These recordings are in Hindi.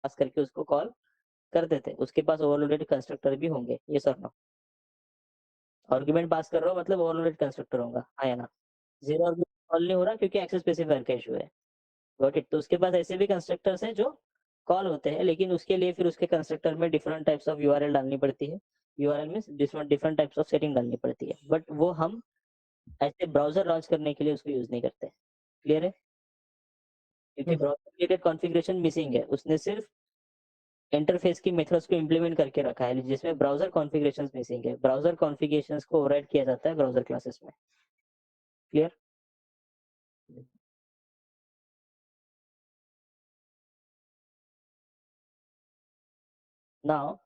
पास करके उसको कॉल कर देते हैं, उसके पास ओवरलोडेड कंस्ट्रक्टर भी होंगे, यस और नो? आर्गुमेंट पास कर रहा हूँ मतलब ओवरलोडेड कंस्ट्रक्टर होगा, हाँ या ना? ज़ीरो आर्गुमेंट कॉल नहीं हो रहा क्योंकि एक्सेस स्पेसिफायर का इश्यू है। Got it? तो उसके पास ऐसे भी कंस्ट्रक्टर्स हैं जो कॉल होते हैं, लेकिन उसके लिए फिर उसके कंस्ट्रक्टर में डिफरेंट टाइप्स ऑफ यूआरएल डालनी पड़ती है। URL means different different types of setting डालनी पड़ती है। बट वो हम ऐसे ब्राउज़र लॉन्च करने के लिए उसको यूज़ नहीं करते। क्लियर है? क्योंकि ब्राउज़र रिलेटेड कॉन्फ़िगरेशन मिसिंग है। उसने सिर्फ़ इंटरफ़ेस की मेथड्स को इम्प्लीमेंट करके रखा है, जिसमें ब्राउज़र कॉन्फ़िगरेशंस मिसिंग है। ब्राउज़र कॉन्फ़िगरेशंस को ओवरराइड किया जाता है ब्राउज़र क्लासेस में। क्लियर? नाउ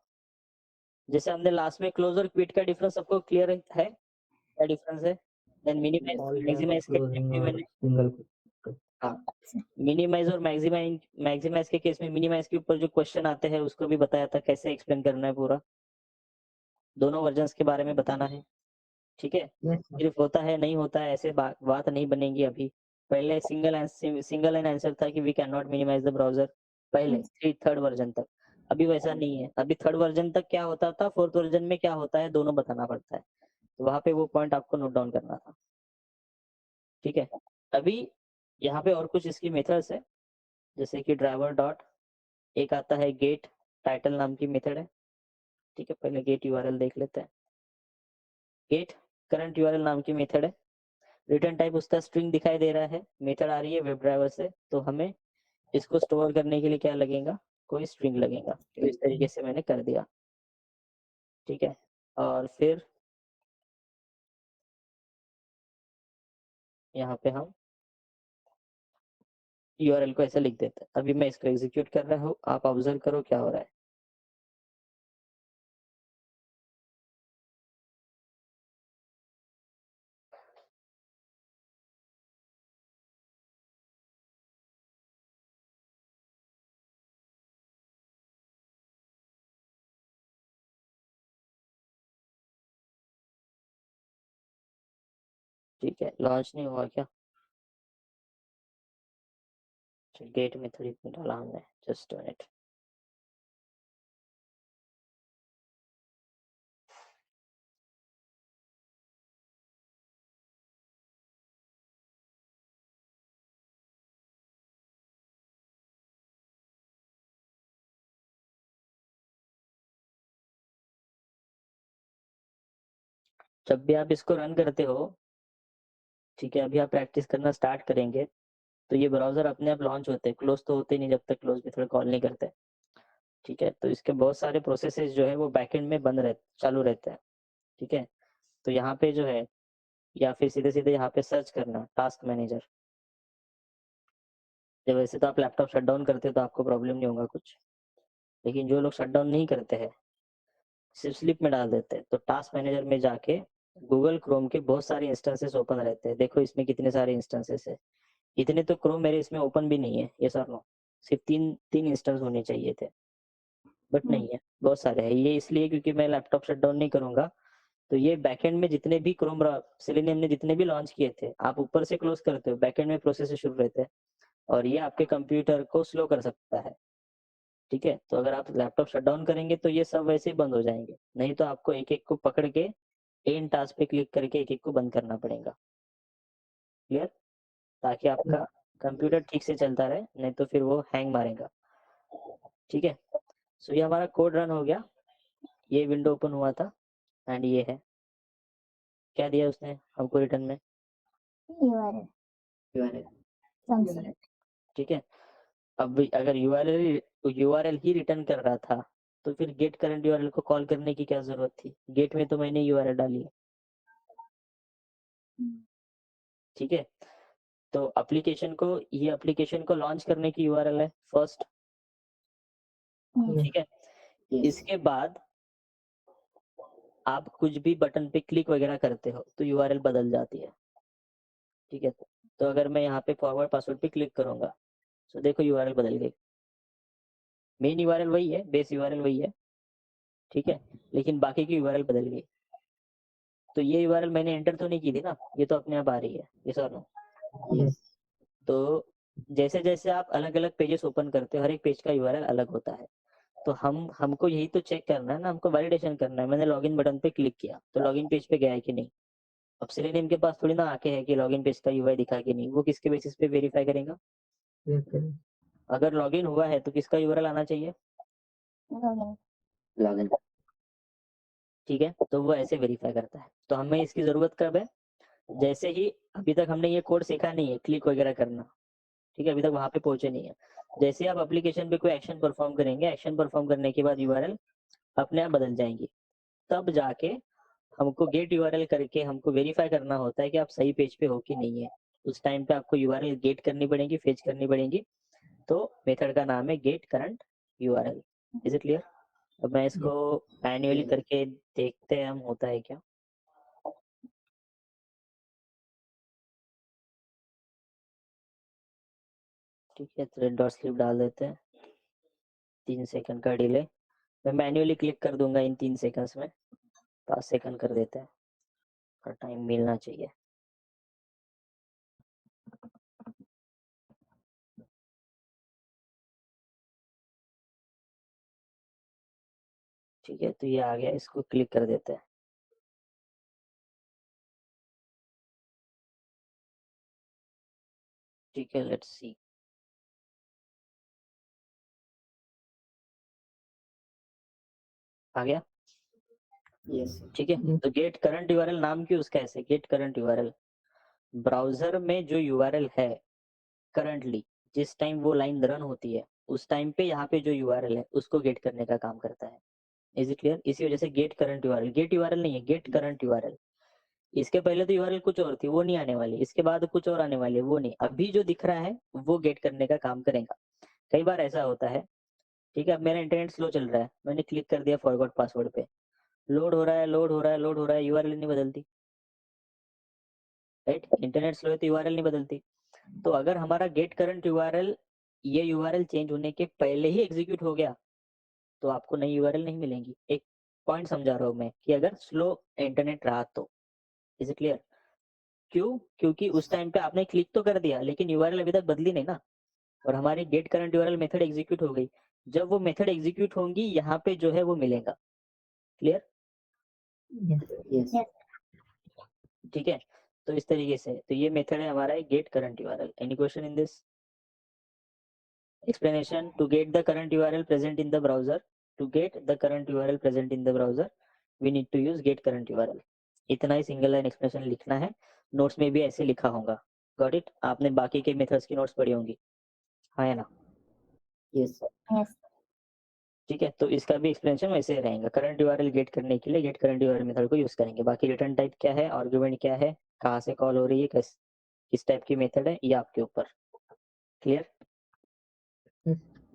जैसे हमने लास्ट में क्लोज़ और क्विट का डिफरेंस सबको क्लियर है? क्या डिफरेंस है? Then minimize, all tab, maximize के केस क्लोजिंग में और मैंने सिंगल। हाँ, मिनिमाइज़ और मैक्सिमाइज़ के केस में मिनिमाइज़ के ऊपर जो क्वेश्चन आते हैं उसको भी बताया था कैसे एक्सप्लेन करना है पूरा। दोनों वर्जन्स के बारे में बताना है, ठीक है? Yes sir. सिर्फ होता है, नहीं होता है ऐसे बात नहीं बनेगी अभी। पहले सिंगल लाइन आंसर था कि we can not minimize the browser पहले थर्ड वर्ज़न तक। अभी वैसा नहीं है। अभी थर्ड वर्ज़न तक क्या होता था, फोर्थ वर्ज़न में क्या होता है, दोनों बताना पड़ता है। तो वहाँ पे वो पॉइंट आपको नोट डाउन करना था, ठीक है? अभी यहाँ पे और कुछ इसकी मेथड्स है, जैसे कि ड्राइवर डॉट, एक आता है गेट टाइटल नाम की मेथड है, ठीक है? पहले गेट यूआरएल देख लेते हैं। गेट करंट यूआरएल नाम की मेथड है। रिटर्न टाइप उसका स्ट्रिंग दिखाई दे रहा है, मेथड आ रही है वेब ड्राइवर से, तो हमें इसको स्टोर करने के लिए क्या लगेगा? कोई स्ट्रिंग लगेगा। तो इस तरीके से मैंने कर दिया, ठीक है? और फिर यहाँ पे हम यूआरएल को ऐसे लिख देते हैं। अभी मैं इसको एग्ज़ीक्यूट कर रहा हूँ, आप ऑब्ज़र्व करो क्या हो रहा है। ठीक है, लॉन्च नहीं हुआ क्या? गेट मेथड इसमें डाला हमने, जस्ट अ मिनट। जब भी आप इसको रन करते हो, ठीक है, अभी आप प्रैक्टिस करना स्टार्ट करेंगे, तो ये ब्राउज़र अपने आप लॉन्च होते हैं, क्लोज़ तो होते नहीं जब तक क्लोज़ मेथड कॉल नहीं करते, ठीक है? तो इसके बहुत सारे प्रोसेसेस जो है वो बैकएंड में चालू रहते हैं, ठीक है? तो यहाँ पे जो है या फिर सीधे-सीधे यहाँ पे सर्च करना टास्क मैनेजर। जब वैसे तो आप लैपटॉप शटडाउन करते हो तो आपको प्रॉब्लम नहीं होगा कुछ, लेकिन जो लोग शटडाउन नहीं करते हैं, सिर्फ स्लीप में डाल देते हैं, तो टास्क मैनेजर में जाके गूगल क्रोम के बहुत सारे इंस्टेंसेस ओपन रहते हैं। देखो इसमें कितने सारे इंस्टेंसेस है। इतने तो क्रोम मेरे इसमें ओपन भी नहीं है, यस और नो? सिर्फ 3 इंस्टेंस होने चाहिए थे, बट नहीं है, बहुत सारे हैं। ये इसलिए क्योंकि मैं लैपटॉप शटडाउन नहीं करूँगा, तो ये बैकएंड में जितने भी सेलेनियम ने जितने भी लॉन्च किए थे, आप ऊपर से क्लोज़ करते हो, बैकएंड में प्रोसेसेस शुरू रहते हैं और ये आपके कंप्यूटर को स्लो कर सकता है, ठीक है? तो अगर आप लैपटॉप शटडाउन करेंगे तो ये सब वैसे ही बंद हो जाएँगे, नहीं तो आपको एक-एक को पकड़ के एंड टास्क पे क्लिक करके एक-एक को बंद करना पड़ेगा, क्लियर? ताकि आपका कंप्यूटर ठीक से चलता रहे, नहीं तो फिर वो हैंग मारेगा, ठीक है? सो ये हमारा कोड रन हो गया, ये विंडो ओपन हुआ था एंड ये है। क्या दिया उसने हमको रिटर्न में? यूआरएल यूआरएल, संस्कृत ठीक है? अब अगर यूआरएल ही रिटर्न कर रहा था, तो फिर गेट करंट यूआरएल को कॉल करने की क्या ज़रूरत थी? गेट में तो मैंने यूआरएल डाली है, ठीक है? तो ये एप्लीकेशन को लॉन्च करने की यूआरएल है फर्स्ट, ठीक है? इसके बाद आप कुछ भी बटन पे क्लिक वगैरह करते हो, तो यूआरएल बदल जाती है, ठीक है? तो अगर मैं यहाँ पे फॉरवर्ड पासवर्ड पे क्लिक करूँगा, तो देखो यूआरएल बदल गई। मेन यूआरएल वही है, बेस यूआरएल वही है, ठीक है? लेकिन बाकी की यूआरएल बदल गई। तो ये यूआरएल मैंने एंटर तो नहीं की थी ना, ये तो अपने आप आ रही है, यस और नो? यस। तो जैसे जैसे आप अलग अलग पेजेस ओपन करते हो, हर एक पेज का यूआरएल अलग होता है। तो हमको यही तो चेक करना है ना, हमको वैलिडेशन करना है। मैंने लॉगिन बटन पे क्लिक किया तो लॉगिन पेज पे गया है कि नहीं। अब सेलेनियम के पास थोड़ी ना आके है कि लॉगिन पेज का यूआई दिखा कि नहीं, वो किसके बेसिस पे वेरीफाई करेगा। अगर लॉगिन हुआ है तो किसका यूआरएल आना चाहिए, लॉगिन। लॉगिन। ठीक है, तो वो ऐसे वेरीफाई करता है। तो हमें इसकी जरूरत कब है, जैसे ही अभी तक हमने ये कोड सीखा नहीं है क्लिक वगैरह करना, ठीक है, अभी तक वहां पे पहुंचे नहीं है। जैसे आप एप्लीकेशन पे कोई एक्शन परफॉर्म करेंगे, एक्शन परफॉर्म करने के बाद यूआरएल अपने आप बदल जाएंगी, तब जाके हमको गेट यूआरएल करके हमको वेरीफाई करना होता है कि आप सही पेज पे हो कि नहीं है। उस टाइम पे आपको यूआरएल गेट करनी पड़ेगी, फेच करनी पड़ेगी। तो मेथड का नाम है get current URL. Is it clear. अब मैं इसको मैन्युअली करके देखते हैं हम होता है क्या। ठीक है, थ्रेड डॉट स्लिप डाल देते हैं, 3 सेकंड का डिले। मैं मैन्युअली क्लिक कर दूंगा इन 3 सेकंड्स में, 5 सेकंड कर देते हैं, और टाइम मिलना चाहिए। ठीक है, तो ये आ गया, इसको क्लिक कर देते हैं। ठीक है, लेट्स सी। आ गया। यस ठीक है, तो गेट करंट यूआरएल नाम क्यों उसका ऐसे, गेट करंट यूआरएल। ब्राउजर में जो यूआरएल है करंटली, जिस टाइम वो लाइन रन होती है उस टाइम पे यहाँ पे जो यूआरएल है उसको गेट करने का काम करता है। Is it clear. इसी वजह से get current URL, get URL नहीं है, गेट करंट यूआरएल। इसके पहले तो यूआरएल कुछ और थी, वो नहीं आने वाली, इसके बाद कुछ और आने वाली है, वो नहीं। अभी जो दिख रहा है वो गेट करने का काम करेगा। कई बार ऐसा होता है, ठीक है, अब मेरा इंटरनेट स्लो चल रहा है, मैंने क्लिक कर दिया फॉरगॉट पासवर्ड पे, लोड हो रहा है, लोड हो रहा है, लोड हो रहा है, यूआरएल नहीं बदलती। राइट, इंटरनेट स्लो है तो यूआरएल नहीं बदलती। तो अगर हमारा गेट करंट यूआरएल, ये यूआरएल चेंज होने के पहले ही एग्जीक्यूट हो गया तो आपको नई यूआरएल नहीं मिलेगी। एक पॉइंट समझा रहा हूँ मैं कि अगर स्लो इंटरनेट रहा तो। Is it clear. क्यों, क्योंकि उस टाइम पे आपने क्लिक तो कर दिया लेकिन यूआरएल अभी तक बदली नहीं ना, और हमारी get current URL method execute हो गई। जब वो मेथड एग्जीक्यूट होंगी यहाँ पे जो है वो मिलेगा। क्लियर। यस ठीक है, तो इस तरीके से तो ये मेथड है हमारा get current URL. Any question in this explanation? To get the current URL present in the browser, to get the current URL present in the browser, we need to use get current URL. इतना ही सिंगल लाइन एक्सप्लेनेशन लिखना है, नोट्स में भी ऐसे लिखा होगा। Got it. आपने बाकी के मेथड्स की नोट्स पढ़ी होंगी, हाँ है ना। Yes yes. ठीक है, तो इसका भी एक्सप्लेनेशन वैसे रहेगा। करंट यूआरएल गेट करने के लिए गेट करंट यूआरएल मेथड को यूज करेंगे। बाकी रिटर्न टाइप क्या है, आर्गुमेंट क्या है, कहाँ से कॉल हो रही है, किस टाइप की मेथड है, ये आपके ऊपर। क्लियर।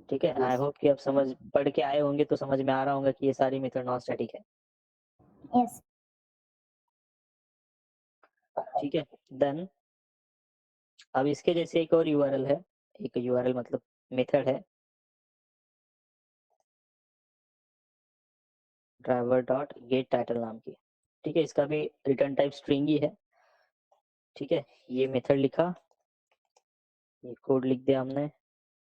ठीक है, आई होप कि आप समझ पढ़ के आए होंगे तो समझ में आ रहा होगा कि ये सारी मेथड नॉन स्टैटिक है। यस। ठीक है, देन अब इसके जैसे एक और यूआरएल है, एक यूआरएल मतलब मेथड है, ड्राइवर डॉट गेट टाइटल नाम की। ठीक है, इसका भी रिटर्न टाइप स्ट्रिंग ही है। ठीक है, ये मेथड लिखा, ये कोड लिख दिया हमने,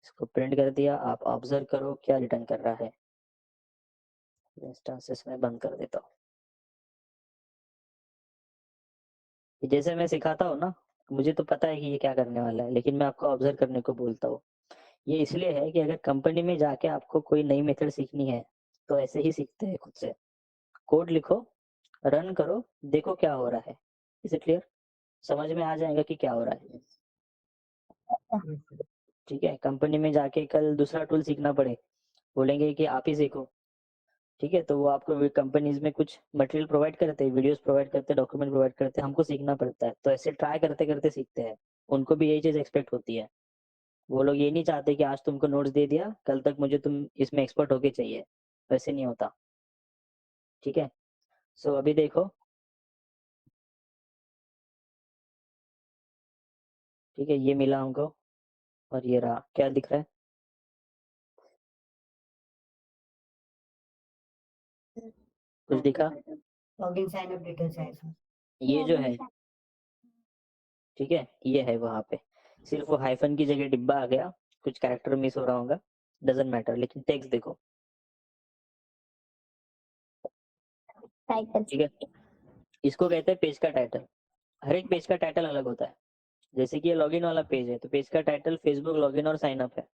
इसको प्रिंट कर दिया। आप ऑब्जर्व करो क्या रिटर्न कर रहा है। इंस्टेंसेस में बंद कर देता हूँ। जैसे मैं सिखाता हूँ ना, मुझे तो पता है कि ये क्या करने वाला है, लेकिन मैं आपको ऑब्जर्व करने को बोलता हूँ। ये इसलिए है कि अगर कंपनी में जाके आपको कोई नई मेथड सीखनी है तो ऐसे ही सीखते हैं खुद से। कोड लिखो, रन करो, देखो क्या हो रहा है। Is it clear. समझ में आ जाएगा कि क्या हो रहा है। ठीक है, कंपनी में जाके कल दूसरा टूल सीखना पड़े, बोलेंगे कि आप ही सीखो। ठीक है, तो वो आपको कंपनीज में कुछ मटेरियल प्रोवाइड करते हैं, वीडियोस प्रोवाइड करते हैं, डॉक्यूमेंट प्रोवाइड करते हैं, हमको सीखना पड़ता है। तो ऐसे ट्राई करते करते सीखते हैं। उनको भी यही चीज़ एक्सपेक्ट होती है। वो लोग ये नहीं चाहते कि आज तुमको नोट्स दे दिया, कल तक मुझे तुम इसमें एक्सपर्ट होके चाहिए। वैसे नहीं होता। ठीक है, सो अभी देखो। ठीक है, ये मिला हमको, और ये रहा, क्या दिख रहा है, कुछ दिखा। लॉगिन साइन अप डिटेल्स है इसमें। ये जो है, ठीक है, ये है वहाँ पे। सिर्फ वो हाइफन की जगह डिब्बा आ गया, कुछ कैरेक्टर मिस हो रहा होगा, डजंट मैटर, लेकिन टेक्स्ट देखो, टाइटल। ठीक है। इसको कहते हैं पेज का टाइटल। हर एक पेज का टाइटल अलग होता है। जैसे कि ये लॉगिन वाला पेज है, तो पेज का टाइटल फेसबुक लॉगिन और साइन अप है।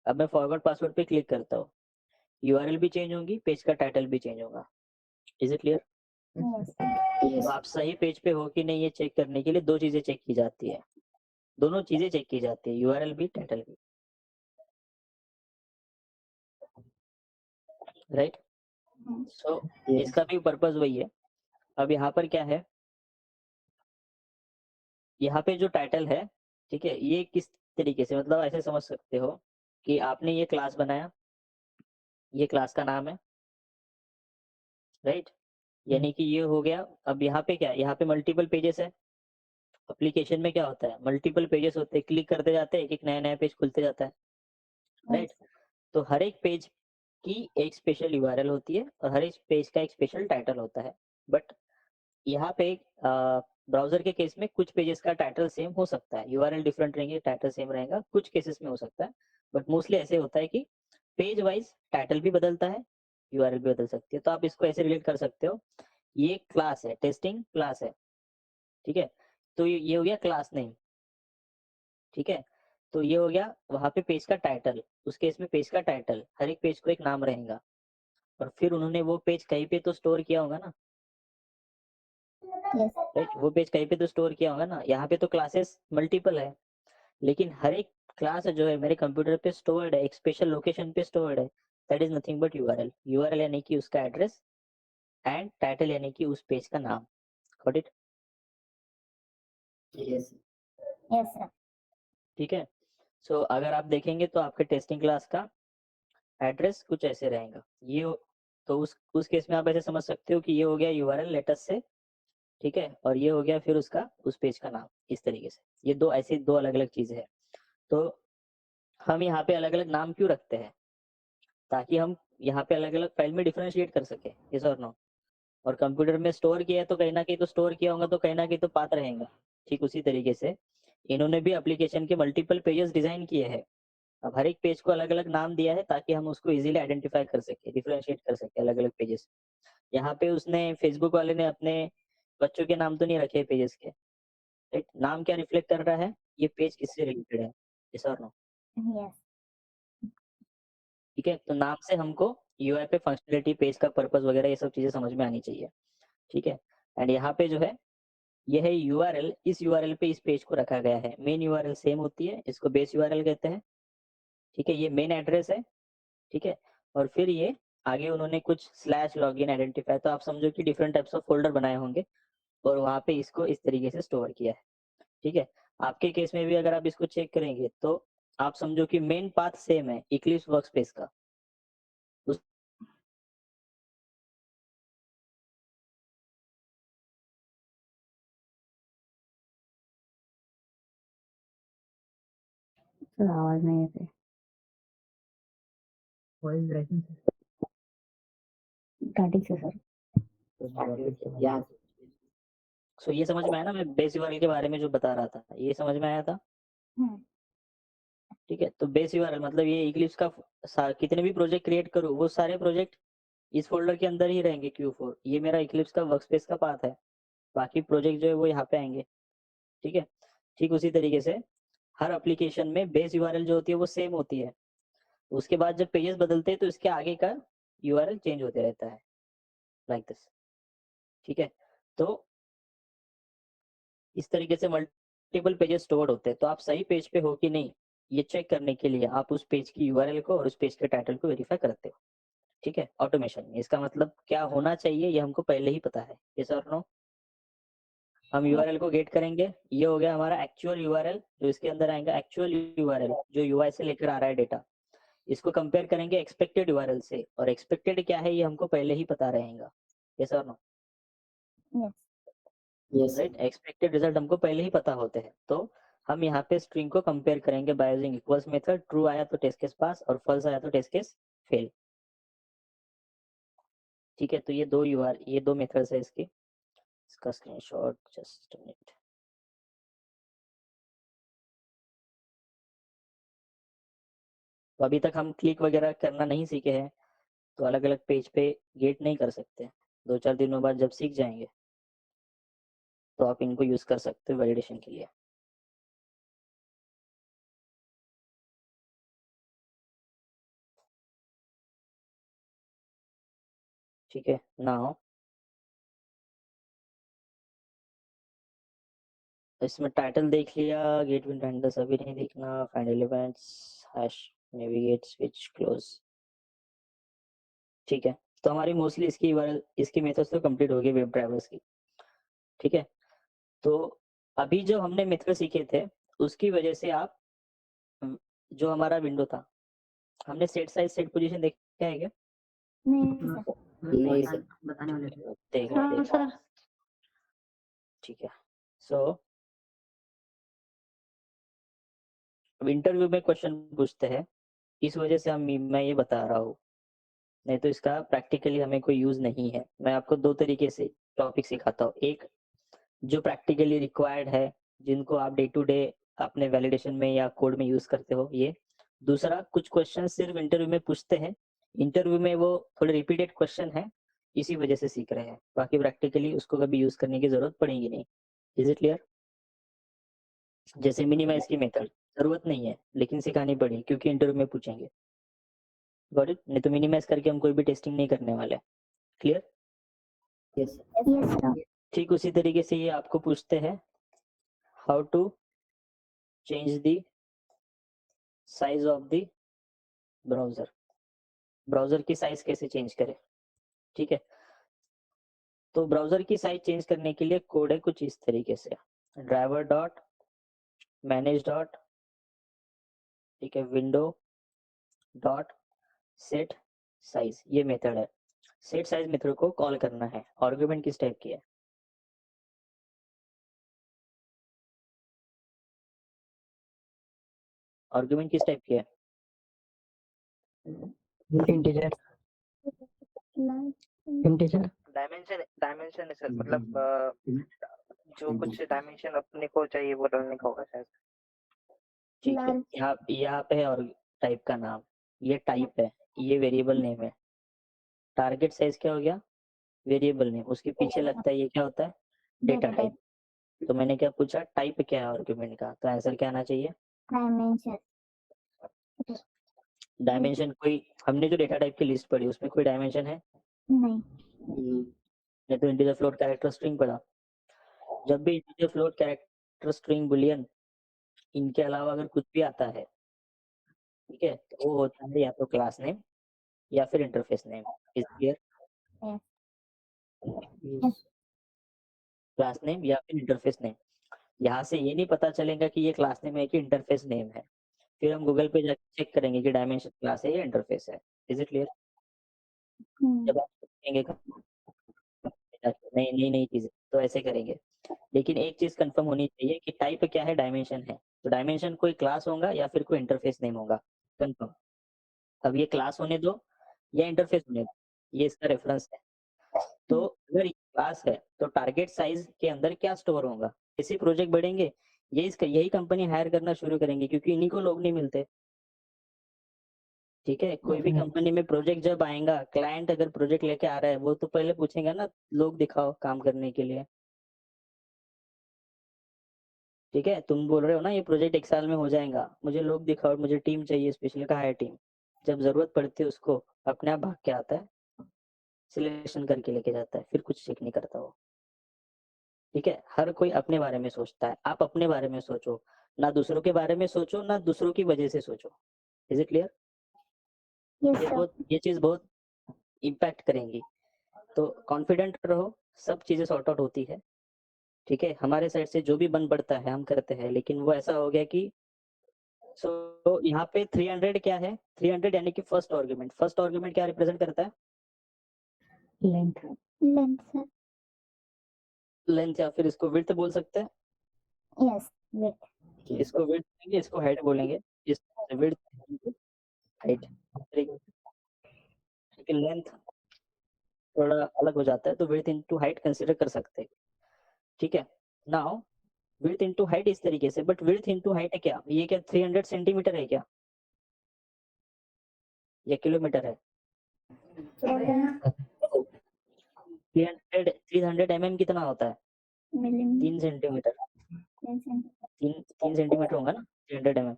अब मैं फॉरवर्ड पासवर्ड पे क्लिक करता हूँ, यूआरएल भी चेंज होगी, पेज का टाइटल भी चेंज होगा। Is it clear? Yes. Yes. तो आप सही पेज पे हो कि नहीं ये चेक करने के लिए दो चीजें चेक की जाती है, दोनों चीजें चेक की जाती है, यूआरएल भी टाइटल भी, राइट। सो Yes. इसका भी पर्पस वही है। अब यहाँ पर क्या है, यहाँ पे जो टाइटल है, ठीक है, ये किस तरीके से, मतलब ऐसे समझ सकते हो कि आपने ये क्लास बनाया, ये क्लास का नाम है, राइट। यानी कि ये हो गया। अब यहाँ पे क्या है, यहाँ पे मल्टीपल पेजेस है। एप्लीकेशन में क्या होता है, मल्टीपल पेजेस होते हैं, क्लिक करते जाते हैं, एक एक नया नया पेज खुलते जाता है, राइट। तो हर एक पेज की एक स्पेशल यूआरएल होती है और हर एक पेज का एक स्पेशल टाइटल होता है। बट यहाँ पे ब्राउजर के केस में कुछ पेजेस का टाइटल सेम हो सकता है, यूआरएल डिफरेंट रहेंगे, टाइटल सेम रहेगा, कुछ केसेस में हो सकता है। बट मोस्टली ऐसे होता है कि पेज वाइज टाइटल भी बदलता है, यूआरएल भी बदल सकती है। तो आप इसको ऐसे रिलेट कर सकते हो, ये क्लास है, टेस्टिंग क्लास है, ठीक है। तो ये हो गया क्लास नेम, ठीक है। तो ये हो गया वहाँ पे पेज का टाइटल, उस केस में पेज का टाइटल, हर एक पेज को एक नाम रहेगा। और फिर उन्होंने वो पेज कहीं पे तो स्टोर किया होगा ना, यस। राइट। वो पेज कहीं पे तो स्टोर किया होगा ना। यहाँ पे तो क्लासेस मल्टीपल है, लेकिन हर एक क्लास जो है मेरे कंप्यूटर पे स्टोर्ड है, एक स्पेशल लोकेशन पे स्टोर्ड है। That is nothing but URL. URL यानी कि उसका एड्रेस, एंड टाइटल यानी कि उस पेज का नाम। Got it? Yes. Yes sir. ठीक है। सो अगर आप देखेंगे तो आपके टेस्टिंग क्लास का एड्रेस कुछ ऐसे रहेगा। तो उस केस में आप ऐसे समझ सकते हो कि ये हो गया यूआरएल लेटेस्ट से, ठीक है, और ये हो गया फिर उसका उस पेज का नाम। इस तरीके से ये दो ऐसी दो अलग अलग चीजें हैं। तो हम यहाँ पे अलग अलग नाम क्यों रखते हैं, ताकि हम यहाँ पे अलग अलग फाइल में डिफरेंशिएट कर सके, यस और नो। और कंप्यूटर में स्टोर किया है तो कहीं ना कहीं तो स्टोर किया होगा, तो कहीं ना कहीं तो पाथ रहेगा। ठीक उसी तरीके से इन्होंने भी एप्लीकेशन के मल्टीपल पेजेस डिजाइन किए हैं। अब हर एक पेज को अलग अलग नाम दिया है ताकि हम उसको इजीली आइडेंटिफाई कर सके, डिफरेंशिएट कर सके अलग अलग पेजेस। यहाँ पे उसने फेसबुक वाले ने अपने बच्चों के नाम तो नहीं रखे पेजेस के, राइट। नाम क्या रिफ्लेक्ट कर रहा है, ये पेज किससे रिलेटेड है, यस और नो। यस। ठीक है, तो नाम से हमको यूआई पे फंक्शनलिटी, पेज का पर्पस वगैरह ये सब चीजें समझ में आनी चाहिए, ठीक है। एंड यहाँ पे जो है ये है यूआरएल, इस यूआरएल पे इस पेज को रखा गया है। मेन यूआरएल सेम होती है, इसको बेस यूआरएल कहते हैं, ठीक है। ये मेन एड्रेस है, ठीक है। और फिर ये आगे उन्होंने कुछ स्लैश लॉगिन आइडेंटिफाई, तो आप समझो कि डिफरेंट टाइप्स ऑफ फोल्डर बनाए होंगे और वहाँ पे इसको इस तरीके से स्टोर किया है, ठीक है। आपके केस में भी अगर आप इसको चेक करेंगे तो आप समझो कि मेन पाथ सेम है इक्लिप्स वर्कस्पेस का। उस सर आवाज नहीं आती। Voice breaking. स्टार्टिंग से सर। Yeah. सो ये समझ में आया ना, मैं बेस यूआरएल के बारे में जो बता रहा था, ये समझ में आया था, ठीक है। तो बेस यूआरएल मतलब ये इक्लिप्स का कितने भी प्रोजेक्ट क्रिएट करूँ वो सारे प्रोजेक्ट इस फोल्डर के अंदर ही रहेंगे, Q4। ये मेरा इक्लिप्स का वर्कस्पेस का पाथ है, बाकी प्रोजेक्ट जो है वो यहाँ पे आएंगे, ठीक है। ठीक उसी तरीके से हर एप्लीकेशन में बेस यूआरएल जो होती है वो सेम होती है। उसके बाद जब पेजेस बदलते हैं तो इसके आगे का यूआरएल चेंज होते रहता है, लाइक दिस, ठीक है। तो इस तरीके से मल्टीपल पेजेस स्टोर्ड होते हैं। तो आप सही पेज पे हो कि नहीं ये चेक करने के लिए आप उस पेज की यूआरएल को और उस पेज के टाइटल को वेरीफाई करते हो, ठीक है। ऑटोमेशन में इसका मतलब क्या होना चाहिए ये हमको पहले ही पता है, यस और नो। हम यूआरएल को गेट करेंगे, ये हो गया हमारा एक्चुअल यूआरएल, जो इसके अंदर आएगा एक्चुअल यूआरएल जो यूआई से लेकर आ रहा है डेटा। इसको कंपेयर करेंगे एक्सपेक्टेड यूआरएल से, और एक्सपेक्टेड क्या है ये हमको पहले ही पता रहेगा, यस और no, yes. Yes. Right. Expected result हमको पहले ही पता होते हैं। तो हम यहाँ पे स्ट्रिंग को कंपेयर करेंगे by using equals method. True आया तो टेस्ट केस पास और फॉल्स आया तो टेस्ट केस फेल, ठीक है। तो ये दो मेथड्स है इसके। इसका स्क्रीनशॉट जस्ट मिनट। तो अभी तक हम क्लिक वगैरह करना नहीं सीखे हैं, तो अलग अलग पेज पे गेट नहीं कर सकते। 2-4 दिनों बाद जब सीख जाएंगे तो आप इनको यूज कर सकते हो वैलिडेशन के लिए। ठीक है, नाउ इसमें टाइटल देख लिया, गेट विन हैंडल्स अभी नहीं देखना, find elements, hash navigate switch close. ठीक है, तो हमारी मोस्टली इसकी मेथड्स तो कंप्लीट हो गई वेब ड्राइवर्स की। ठीक है, तो अभी जो हमने मेथड सीखे थे उसकी वजह से आप जो हमारा विंडो था, हमने सेट साइज सेट पोजीशन देखा है क्या? नहीं सर। नहीं सर बताने वाले थे। देखना हाँ देखना। सर। ठीक है, सो अब इंटरव्यू में क्वेश्चन पूछते हैं, इस वजह से मैं ये बता रहा हूँ, नहीं तो इसका प्रैक्टिकली हमें कोई यूज नहीं है। मैं आपको 2 तरीके से टॉपिक सिखाता हूँ। एक जो प्रैक्टिकली रिक्वायर्ड है, जिनको आप डे टू डे अपने वैलिडेशन में या कोड में यूज करते हो ये। दूसरा कुछ क्वेश्चन सिर्फ इंटरव्यू में पूछते हैं, इंटरव्यू में वो थोड़े रिपीटेड क्वेश्चन है, इसी वजह से सीख रहे हैं। बाकी प्रैक्टिकली उसको कभी यूज करने की जरूरत पड़ेगी नहीं। Is it clear? जैसे मिनिमाइज की मेथड जरूरत नहीं है, लेकिन सिखानी पड़ी क्योंकि इंटरव्यू में पूछेंगे। Got it? नहीं तो मिनिमाइज करके हम कोई भी टेस्टिंग नहीं करने वाले। क्लियर? Yes yes sir. ठीक उसी तरीके से ये आपको पूछते हैं, how to change the size of the browser. Browser की साइज कैसे चेंज करें? ठीक है, तो ब्राउजर की साइज चेंज करने के लिए कोड है कुछ इस तरीके से, ड्राइवर डॉट मैनेज डॉट, ठीक है, विंडो डॉट सेट साइज, ये मेथड है। सेट साइज मेथड को कॉल करना है। आर्गुमेंट किस टाइप की है? आर्गुमेंट किस टाइप की है? इंटीजर इंटीजर डायमेंशन है सर, मतलब जो कुछ डायमेंशन अपने को चाहिए वो डालने का होगा शायद। ठीक है, यहाँ पे है और टाइप का नाम, ये टाइप है, ये वेरिएबल नेम है। टारगेट साइज क्या हो गया? Variable name. उसके पीछे लगता है ये क्या होता है? Data type. तो मैंने क्या पूछा, टाइप क्या है आर्गुमेंट का, तो आंसर क्या आना चाहिए? डायमेंशन। डायमेंशन कोई, हमने जो डेटा टाइप की लिस्ट पढ़ी उसमें कोई डायमेंशन है? नहीं। नहीं तो इंटीजर फ्लोट कैरेक्टर स्ट्रिंग पढ़ा। जब भी integer float character string Boolean इनके अलावा अगर कुछ भी आता है, ठीक है, तो वो होता है या तो क्लास नेम या फिर interface name. Is clear? Class name या फिर इंटरफेस नेम। यहाँ से ये नहीं पता चलेगा कि ये क्लास नेम है कि इंटरफेस नेम है। फिर हम गूगल पे जाके चेक करेंगे कि डायमेंशन क्लास है या इंटरफेस है। Is it clear? जब आप सीखेंगे नई नई नई चीजें तो ऐसे करेंगे। लेकिन एक चीज कंफर्म होनी चाहिए कि टाइप क्या है, डायमेंशन है। तो डायमेंशन कोई क्लास होगा या फिर कोई इंटरफेस नेम होगा, कंफर्म। अब ये क्लास होने दो या इंटरफेस होने दो, ये इसका रेफरेंस है। तो अगर ये क्लास है तो टारगेट साइज के अंदर क्या स्टोर होगा? जैसे प्रोजेक्ट बढ़ेंगे यही कंपनी हायर करना शुरू करेंगे क्योंकि इन्हीं को लोग नहीं मिलते। ठीक है, कोई भी कंपनी में प्रोजेक्ट जब आएगा, क्लाइंट अगर प्रोजेक्ट लेके आ रहा है वो तो पहले पूछेगा ना, लोग दिखाओ काम करने के लिए। ठीक है, तुम बोल रहे हो ना ये प्रोजेक्ट 1 साल में हो जाएगा, मुझे लोग दिखाओ, मुझे टीम चाहिए, स्पेशली कहाँ है टीम? जब जरूरत पड़ती है उसको अपने आप भाग के आता है, सिलेक्शन करके लेके जाता है, फिर कुछ चेक नहीं करता वो। ठीक है, हर कोई अपने बारे में सोचता है, आप अपने बारे में सोचो, ना दूसरों के बारे में सोचो, ना दूसरों की वजह से सोचो। Is it clear? ये चीज बहुत इम्पैक्ट करेंगी। तो कॉन्फिडेंट रहो, सब चीजें सॉर्ट आउट होती है। ठीक है, हमारे साइड से जो भी बन पड़ता है हम करते हैं, लेकिन वो ऐसा हो गया कि सो यहाँ पे 300 क्या है? 300 यानी कि फर्स्ट आर्गुमेंट। फर्स्ट आर्गुमेंट क्या रिप्रेजेंट करता है? Length length sir. लेंथ, या फिर इसको विड्थ बोल सकते हैं। Yes width. इसको विड्थ बोलेंगे, इसको हाइट बोलेंगे। इस विड्थ हाइट, लेकिन लेंथ थोड़ा अलग हो जाता है, तो विड्थ इनटू हाइट कंसीडर कर सकते हैं। ठीक है, नाउ विड्थ इनटू हाइट इस तरीके से, बट विड्थ इनटू हाइट है क्या? ये क्या 300 सेंटीमीटर है क्या? या किलोमीटर है? बोलना 300 mm कितना होता है? मिलीमीटर 3 सेंटीमीटर, 3 सेंटीमीटर होगा ना 300 mm।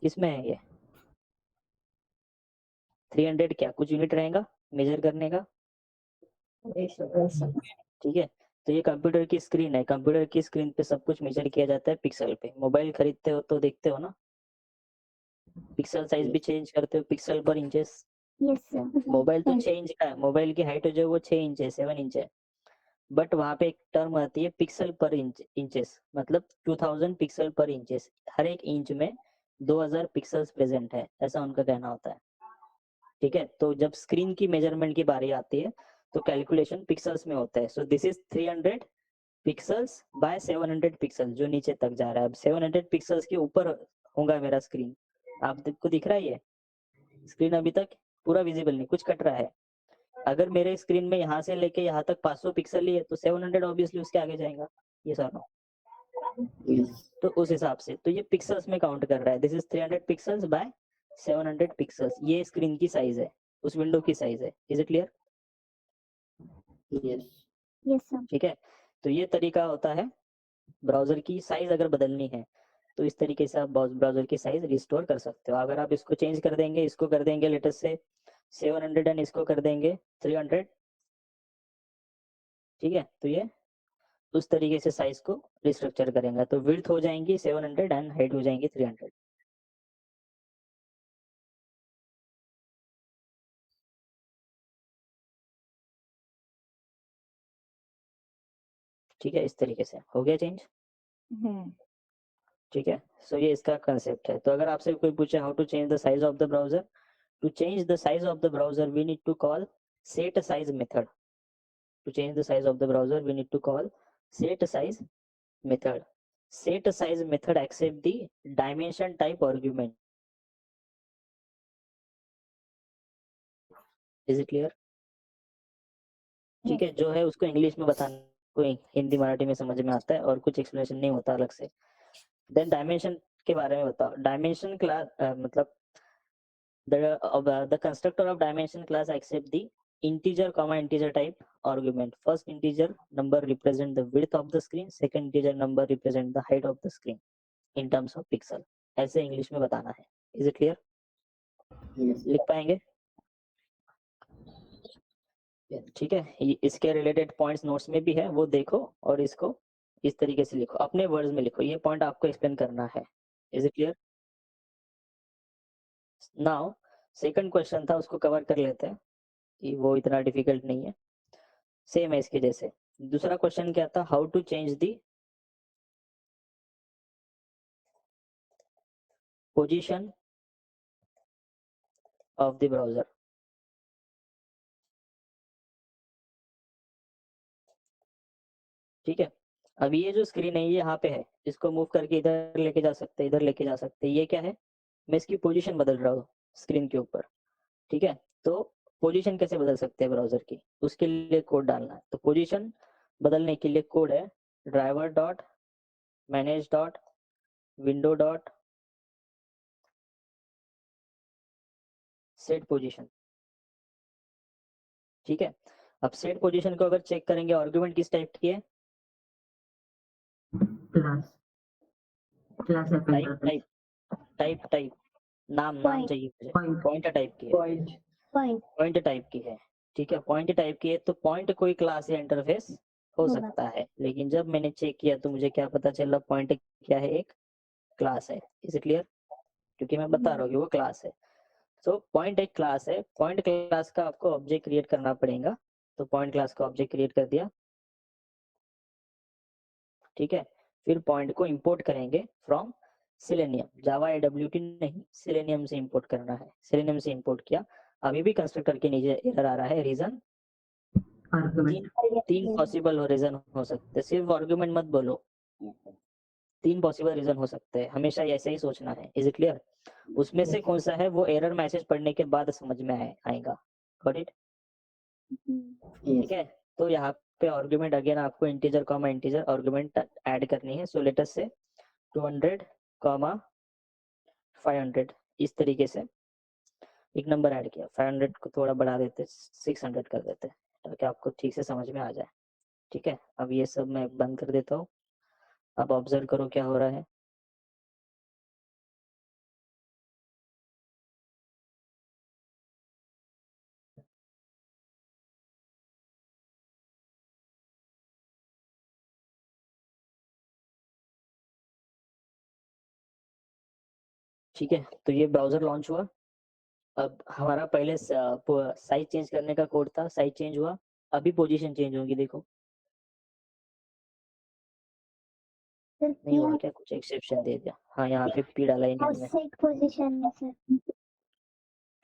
किसमें है ये 300? क्या कुछ यूनिट रहेगा मेजर करने का? ठीक है, तो ये कंप्यूटर की स्क्रीन है। कंप्यूटर की स्क्रीन पे सब कुछ मेजर किया जाता है पिक्सल पे। मोबाइल खरीदते हो तो देखते हो ना, पिक्सल साइज भी चेंज करते हो पिक्सल पर इंचेस। यस सर मोबाइल तो 6 इंच का है, मोबाइल की हाइट जो है वो 6 इंच है, 7 इंच है, बट वहाँ पे एक टर्म आती है पिक्सल पर इंचेस, मतलब 2000 पिक्सल पर इंचेस। हर एक इंच में 2000 पिक्सल्स प्रेजेंट है, ऐसा उनका कहना होता है। ठीक है, तो जब स्क्रीन की मेजरमेंट की बारी आती है तो कैलकुलेशन पिक्सल्स में होता है। So this is 300 pixels by 700 pixel, जो नीचे तक जा रहा है। अब 700 पिक्सल्स के ऊपर होगा मेरा स्क्रीन, आपको दिख रहा है ये स्क्रीन अभी तक पूरा विजिबल नहीं, कुछ कट रहा है। अगर मेरे स्क्रीन में यहाँ से लेके यहाँ तक 500 पिक्सल ही है तो 700 ऑब्वियसली उसके आगे जाएगा, ये सर नो। तो उस हिसाब से तो ये पिक्सल्स में काउंट कर रहा है। This is 300 pixels by 700 pixels, ये स्क्रीन की साइज है, उस विंडो की साइज है। Is it clear? Yes sir ठीक है, तो ये तरीका होता है ब्राउजर की साइज अगर बदलनी है तो इस तरीके से आप ब्राउजर की साइज रिस्टोर कर सकते हो। अगर आप इसको चेंज कर देंगे, इसको कर देंगे लेटेस्ट से 700 एंड इसको कर देंगे 300, ठीक है, तो ये उस तरीके से साइज को रिस्ट्रक्चर करेंगे। तो विड्थ हो जाएंगी 700 एंड हाइट हो जाएंगी 300। ठीक है, इस तरीके से हो गया चेंज। ठीक है, सो ये इसका कंसेप्ट है। तो अगर आपसे कोई पूछे how to change the size of the browser, to change the size of the browser we need to call set size method. To change the size of the browser we need to call set size method. Set size method accept the dimension type argument. Is it clear? ठीक है, जो है उसको इंग्लिश में बताना, कोई हिंदी मराठी में समझ में आता है और कुछ एक्सप्लेनेशन नहीं होता अलग से। देन डायमेंशन के बारे में बताओ। डायमेंशन क्लास मतलब the constructor of dimension class accept the integer comma integer type argument. First integer number represent the width of the screen, second integer number represent the height of the screen in terms of pixel. ऐसे इंग्लिश में बताना है। Is it clear? लिख पाएंगे? ठीक है, इसके रिलेटेड पॉइंट्स नोट्स में भी है, वो देखो और इसको इस तरीके से लिखो, अपने वर्ड्स में लिखो। ये पॉइंट आपको एक्सप्लेन करना है। Is it clear? Now second question था, उसको कवर कर लेते हैं, कि वो इतना डिफिकल्ट नहीं है, सेम है इसके जैसे। दूसरा क्वेश्चन क्या था? How to change the position of the browser. ठीक है, अब ये जो स्क्रीन है ये यहाँ पे है, इसको मूव करके इधर लेके जा सकते हैं, इधर लेके जा सकते हैं। ये क्या है? मैं इसकी पोजीशन बदल रहा हूँ स्क्रीन के ऊपर। ठीक है, तो पोजीशन कैसे बदल सकते हैं ब्राउजर की, उसके लिए कोड डालना है। तो पोजीशन बदलने के लिए कोड है driver dot manage dot window dot set position. ठीक है, अब सेट पोजीशन को अगर चेक करेंगे, आर्गुमेंट किस टाइप की है? क्लास टाइप नाम Point. चाहिए मुझे। Point. पॉइंट टाइप की है, पॉइंट पॉइंट टाइप की है। ठीक है, पॉइंट टाइप की है तो पॉइंट कोई क्लास या इंटरफेस हो होगा। सकता है, लेकिन जब मैंने चेक किया तो मुझे क्या पता चला? पॉइंट क्या है? एक क्लास है। Is clear? क्योंकि मैं बता रहा हूँ कि वो क्लास है। सो पॉइंट एक क्लास है, पॉइंट क्लास का आपको ऑब्जेक्ट क्रिएट करना पड़ेगा। तो पॉइंट क्लास का ऑब्जेक्ट क्रिएट कर दिया। ठीक है, फिर पॉइंट को इंपोर्ट करेंगे फ्रॉम सेलेनियम, जावा AWT नहीं, सेलेनियम से इंपोर्ट करना है। सेलेनियम से इंपोर्ट किया, अभी भी कंस्ट्रक्टर के नीचे एरर आ रहा है। रीजन तीन पॉसिबल रीजन हो सकते हैं, सिर्फ आर्गुमेंट मत बोलो, 3 पॉसिबल रीजन हो सकते हैं, हमेशा ऐसे ही सोचना है। Is it clear? उसमें से कौन सा है वो एरर मैसेज पढ़ने के बाद समझ में आएगा। Got it? ठीक है, तो यहाँ पे आर्गुमेंट अगेन आपको integer comma integer argument add करनी है। सो लेट अस से 200 कॉमा 500 इस तरीके से एक नंबर ऐड किया, 500 को थोड़ा बढ़ा देते, 600 कर देते, ताकि आपको ठीक से समझ में आ जाए। ठीक है, अब ये सब मैं बंद कर देता हूँ। अब ऑब्जर्व करो क्या हो रहा है। ठीक है, तो ये ब्राउजर लॉन्च हुआ। अब हमारा पहले साइज चेंज करने का कोड था, साइज चेंज हुआ, अभी पोजीशन चेंज होगी। देखो सर नहीं हुआ क्या, कुछ एक्सेप्शन दे दिया। हाँ, यहाँ पे पी डाला ही नहीं हमने, आउटसाइड पोजीशन में सर।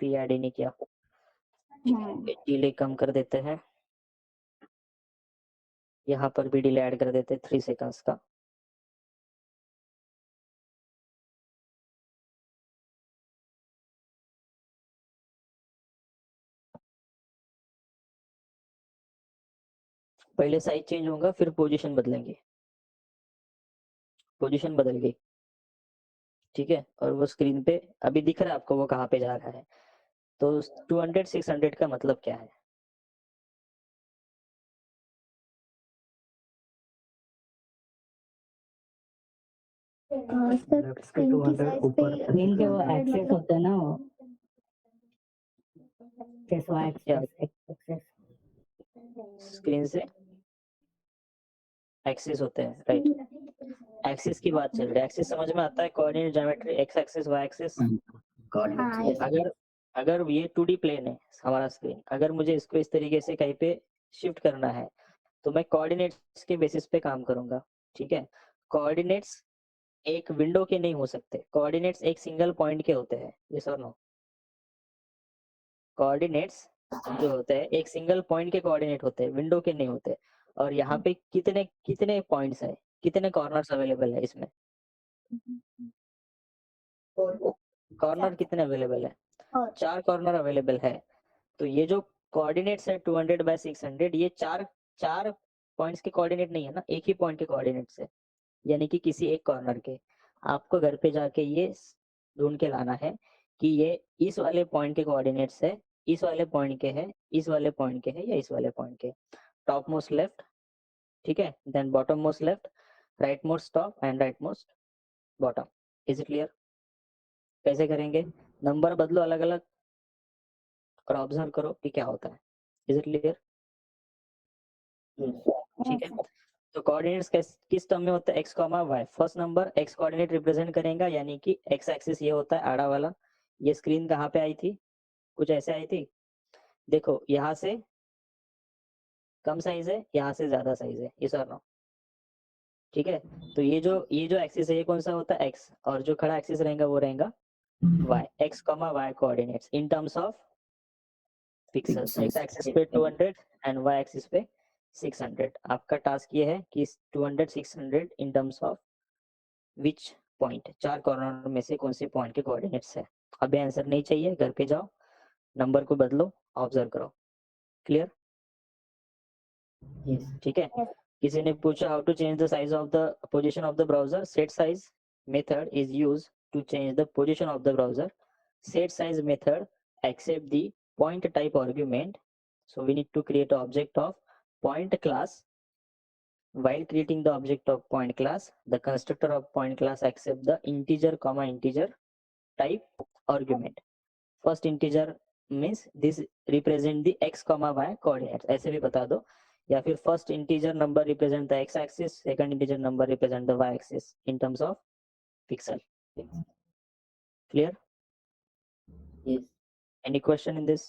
पी ऐड ही नहीं किया। हाँ डिले कम कर देते हैं, यहाँ पर भी डिले ऐड कर देते हैं 3 सेकंड्स का। पहले साइज चेंज होगा, फिर पोजीशन बदलेंगे। पोजीशन बदल गई, ठीक है, और वो स्क्रीन पे अभी दिख रहा है आपको वो कहाँ पे जा रहा है। तो 200 600 का मतलब क्या है? सर लेफ्ट से स्क्रीन की 200 साइज ऊपर पे स्क्रीन के वो 200 एक्सेस मतलब होते हैं ना, वो एक्सेस वो क्या एक्सेस स्क्रीन से एक्सिस होते हैं, राइट। एक्सिस की बात चल रही है, एक्सिस समझ में आता है, coordinate geometry, x axis y axis. हाँ yes, अगर अगर ये 2D प्लेन है हमारा स्क्रीन, अगर मुझे इसको इस तरीके से कहीं पे शिफ्ट करना है, तो मैं कोऑर्डिनेट्स के बेसिस पे काम करूंगा। ठीक है, कोऑर्डिनेट्स एक विंडो के नहीं हो सकते, कोऑर्डिनेट्स एक सिंगल पॉइंट के होते हैं। यस और नो? कोऑर्डिनेट्स जो होते हैं एक सिंगल पॉइंट के कोऑर्डिनेट होते हैं, विंडो के नहीं होते। और यहाँ पे कितने कितने पॉइंट्स है, कितने कॉर्नर्स अवेलेबल है इसमें? कॉर्नर कितने अवेलेबल है? और 4 कॉर्नर अवेलेबल है। तो ये जो कोऑर्डिनेट्स है 200 बाय 600, ये चार चार पॉइंट्स के कोऑर्डिनेट नहीं है ना, एक ही पॉइंट के कोऑर्डिनेट्स है, यानी कि किसी एक कॉर्नर के। आपको घर पे जाके ये ढूंढ के लाना है कि ये इस वाले पॉइंट के कोऑर्डिनेट्स है, इस वाले पॉइंट के है, इस वाले पॉइंट के है, या इस वाले पॉइंट के। टॉप मोस्ट लेफ्ट, ठीक है, then bottom most left, right most top and right most bottom. Is it clear? कैसे करेंगे? नंबर बदलो अलग अलग और ऑब्जर्व करो कि क्या होता है। Is it clear? ठीक है, तो कोऑर्डिनेट्स किस टर्म में होता है? X comma y. First number x coordinate represent करेगा, यानी कि एक्स एक्सिस ये होता है आड़ा वाला। ये स्क्रीन कहाँ पे आई थी? कुछ ऐसे आई थी। देखो यहाँ से कम साइज है, यहाँ से ज्यादा साइज है, इस और नो? ठीक है, तो ये जो एक्सिस है ये कौन सा होता है? एक्स, और जो खड़ा एक्सिस रहेगा वो रहेगा y. X comma y coordinates in terms of pixels. X axis पे 200 एंड वाई एक्सिस पे 600। आपका टास्क ये है कि 200 600 इन terms of which point, 4 corner में से कौन से पॉइंट के कोऑर्डिनेट्स है। अभी आंसर नहीं चाहिए, घर पे जाओ, नंबर को बदलो, ऑब्जर्व करो। क्लियर? ठीक है, किसी ने पूछा how to change the size of the position of the browser. Set size method is used to change the position of the browser. Set size method accept the point type argument. So we need to create an object of point class. While creating the object of point class, the constructor of point class accept the integer comma integer type argument. First integer means this represent the x comma y coordinates, ऐसे भी बता दो, या फिर first integer number represent the x axis, second integer number represent the y axis in terms of pixel. Clear? Yes. Any question in this?